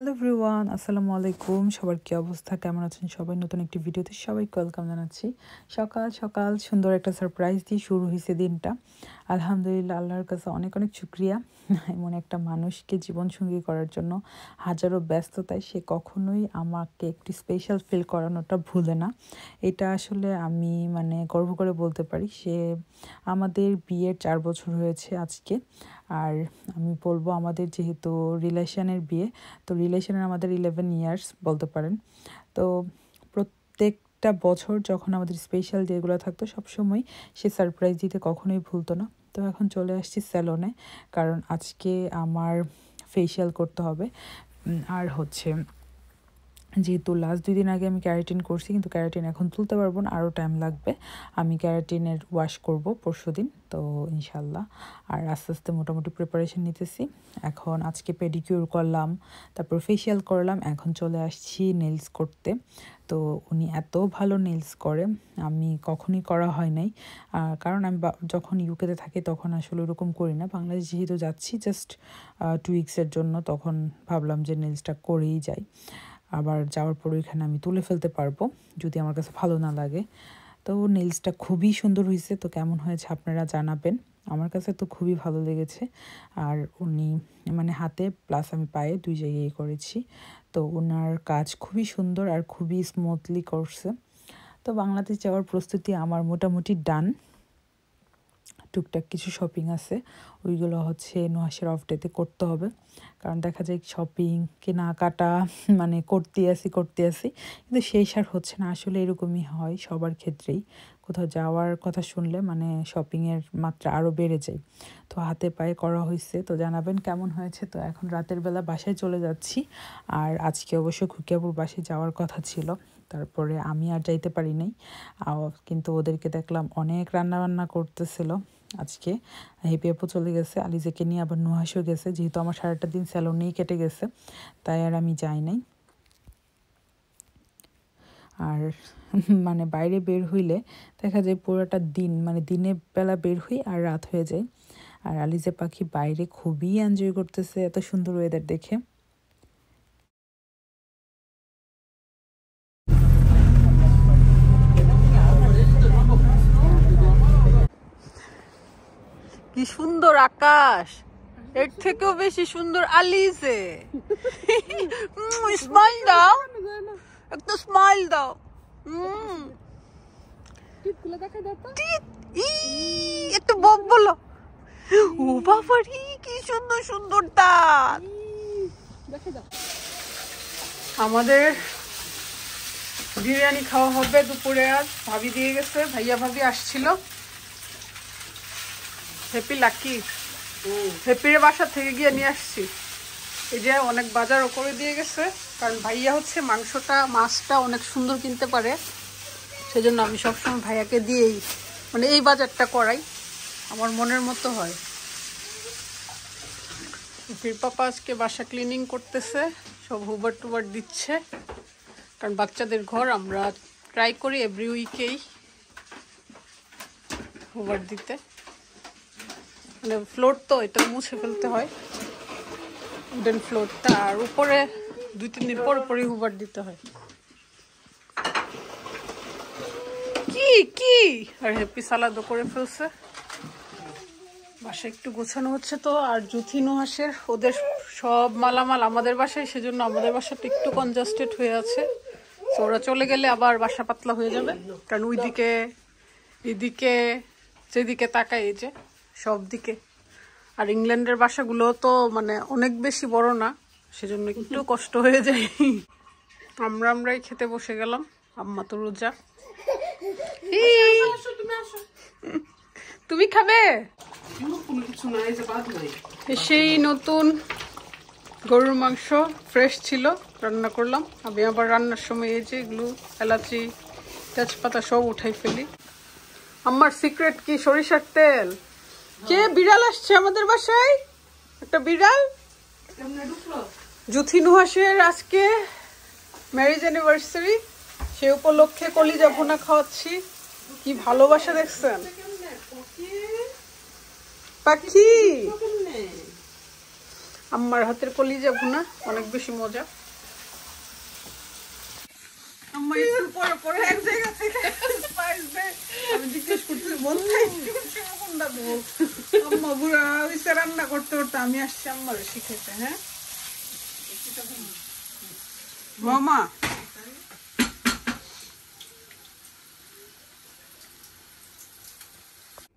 Hello everyone, আসসালামু আলাইকুম। সবার কি অবস্থা, কেমন আছেন সবাই? নতুন একটি ভিডিওতে সবাইকে ওয়েলকাম জানাচ্ছি। সকাল সকাল সুন্দর একটা সারপ্রাইজ দিয়ে শুরু হয়েছে দিনটা। আলহামদুলিল্লাহ, আল্লাহর কাছে অনেক অনেক শুকরিয়া। এমন একটা মানুষকে জীবনসঙ্গী করার জন্য হাজারো ব্যস্ততায় সে কখনোই আমাকে একটি স্পেশাল ফিল করানোটা ভুলে না। এটা আসলে আমি গর্ব করে বলতে পারি। সে আমাদের বিয়ের 4 বছর হয়েছে আজকে। আর আমি বলবো আমাদের যেহেতু রিলেশনের বিয়ে, তো রিলেশনের আমাদের 11 ইয়ার্স বলতে পারেন। তো প্রত্যেকটা বছর যখন আমাদের স্পেশাল ডেগুলো থাকতো সবসময় সে সারপ্রাইজ দিতে কখনোই ভুলতো না। তো এখন চলে আসছি স্যালনে, কারণ আজকে আমার ফেসিয়াল করতে হবে। আর যেহেতু লাস্ট 2 দিন আগে আমি ক্যারাটিন করছি, কিন্তু ক্যারাটিন এখন তুলতে পারবো না, আরও টাইম লাগবে। আমি ক্যারাটিনের ওয়াশ করব পরশুদিন, তো ইনশাল্লাহ। আর আস্তে আস্তে মোটামুটি প্রিপারেশন নিতেছি। এখন আজকে পেডিকিউর করলাম, তারপর ফেসিয়াল করলাম, এখন চলে আসছি নেলস করতে। তো উনি এত ভালো নেলস করে, আমি কখনোই করা হয় নাই। কারণ আমি যখন ইউকেতে থাকি তখন আসলে ওরকম করি না। বাংলাদেশ যেহেতু যাচ্ছি জাস্ট 2 উইক্সের জন্য, তখন ভাবলাম যে নেলসটা করেই যাই। আবার যাওয়ার পর ওইখানে আমি তুলে ফেলতে পারবো যদি আমার কাছে ভালো না লাগে। তো নেলসটা খুবই সুন্দর হয়েছে। তো কেমন হয়েছে আপনারা জানাবেন। আমার কাছে তো খুবই ভালো লেগেছে। আর উনি হাতে প্লাস আমি পায়ে 2 জায়গায় করেছি। তো ওনার কাজ খুবই সুন্দর আর খুবই স্মুথলি করছে। তো বাংলাদেশ যাওয়ার প্রস্তুতি আমার মোটামুটি ডান। টুকটাক কিছু শপিং আছে, ওইগুলো নুহাসের অফ ডেতে করতে হবে। কারণ দেখা যায় শপিং কেনাকাটা করতে আসি কিন্তু সেই সার হচ্ছে না। আসলে এরকমই হয় সবার ক্ষেত্রেই। কোথাও যাওয়ার কথা শুনলে শপিংয়ের মাত্রা আরও বেড়ে যায়। তো হাতে পায়ে করা হয়েছে। তো জানাবেন কেমন হয়েছে। তো এখন রাতের বেলা বাসায় চলে যাচ্ছি। আর আজকে অবশ্য খুকিয়াপুর বাসায় যাওয়ার কথা ছিল, তারপরে আমি আর যাইতে পারি নাই। কিন্তু ওদেরকে দেখলাম অনেক রান্নাবান্না করতেছিল আজকে। হেপি আপু চলে গেছে, আলিজাকে নিয়ে আবার নুহাসও গেছে। যেহেতু আমার সারাটা দিন স্যালনেই কেটে গেছে, তাই আর আমি যাই নাই। আর বাইরে বের হইলে দেখা যায় পুরোটা দিন দিনের বেলা বের হই আর রাত হয়ে যায়। আর আলিজা পাখি বাইরে খুবই এনজয় করতেছে এত সুন্দর ওয়েদার দেখে। কি সুন্দর আকাশ, এর থেকেও বেশি সুন্দর আলিজে। স্মাইল দাও, একটু স্মাইল দাও। একটু বক বলো। ও বাবারি, কি সুন্দর সুন্দর দাঁত। আমাদের বিরিয়ানি খাওয়া হবে দুপুরে। আর ভাবি দিয়ে গেছে, ভাইয়া ভাবি আসছিল। হ্যাপি লাকি, হ্যাপির বাসা থেকে গিয়ে নিয়ে আসছি। এই যে অনেক বাজারও করে দিয়ে গেছে, কারণ ভাইয়া মাছটা অনেক সুন্দর কিনতে পারে। সেজন্য আমি সবসময় ভাইয়াকে দিয়েই এই বাজারটা করাই, আমার মনের মতো হয়। ফির পাপা আজকে বাসা ক্লিনিং করতেছে, সব হুবার টুবার দিচ্ছে। কারণ বাচ্চাদের ঘর আমরা ট্রাই করি এভরি উইকেই হুবার দিতে। ফ্লোর তো এটা মুছে ফেলতে হয়, উডেন ফ্লোরটা। আর উপরে 2-3 দিন পর পরই হুবার দিতে হয়। কি আর হ্যাপি সালাদও করে ফেলছে। বাসা একটু গোছানো হচ্ছে তো। আর জুথি নুহাসের ওদের সব মালামাল আমাদের বাসায়, সেজন্য আমাদের বাসাটা একটু কনজাস্টেড হয়ে আছে। তো ওরা চলে গেলে আবার বাসা পাতলা হয়ে যাবে। কারণ ওইদিকে এদিকে যেদিকে তাকাই এই যে সব দিকে। আর ইংল্যান্ডের বাসাগুলো তো অনেক বেশি বড় না, সেজন্য একটু কষ্ট হয়ে যায়। আমরাই খেতে বসে গেলাম, আম্মা তো রোজা। তুমি খাবে? সেই নতুন গরুর মাংস ফ্রেশ ছিল, রান্না করলাম। আমি আবার রান্নার সময় এই যে এগুলো এলাচি তেজপাতা সব উঠাই ফেলি। আমার সিক্রেট কি সরিষার তেল। কে বিড়াল আসছে আমাদের বাসায়, একটা বিড়াল। জুথি নুহাসের আজকে ম্যারেজ অ্যানিভার্সারি, সে উপলক্ষে কলিজা ভুনা খাওয়াচ্ছি। কি ভালোবাসা দেখছেন পাখি। আম্মার হাতের কলিজা ভুনা অনেক বেশি মজা। আম্মা একটু পরে পরে এক জায়গা থেকে স্পাইস দেয়, আমি জিজ্ঞেস করছি বলতে কোনটা দেবো। আম্মা বুড়া হইছে রান্না করতে করতে, আমি আসছি আম্মারে শিখেছে। হ্যাঁ মামা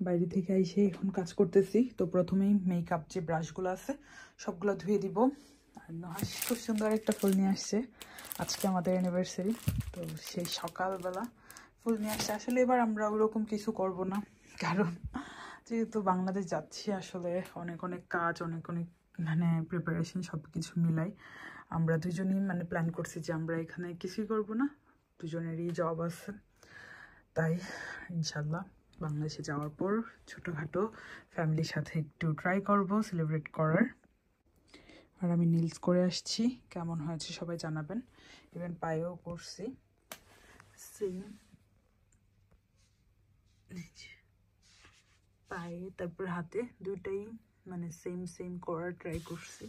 বাইরে থেকে এসে এখন কাজ করতেছি। তো প্রথমেই মেকআপ যে ব্রাশগুলো আছে সবগুলো ধুয়ে দিব। আর নুহাস খুব সুন্দর একটা ফুল নিয়ে আসছে, আজকে আমাদের অ্যানিভার্সারি। তো সেই সকালবেলা ফুল নিয়ে আসছে। আসলে এবার আমরা ওরকম কিছু করব না, কারণ যেহেতু বাংলাদেশ যাচ্ছি, আসলে অনেক অনেক কাজ, অনেক অনেক মানে প্রিপারেশন সব কিছু মিলাই আমরা দুজনেই মানে প্ল্যান করছি যে আমরা এখানে কিছুই করব না, দুজনেরই জব আছে। তাই ইনশাল্লাহ বাংলাদেশে যাওয়ার পর ছোটোখাটো ফ্যামিলির সাথে একটু ট্রাই করব সেলিব্রেট করার। আর আমি নীলস করে আসছি, কেমন হয়েছে সবাই জানাবেন। ইভেন পায়েও করছি সেম, পায়ে তারপর হাতে দুইটাই মানে সেম সেম করার ট্রাই করছি।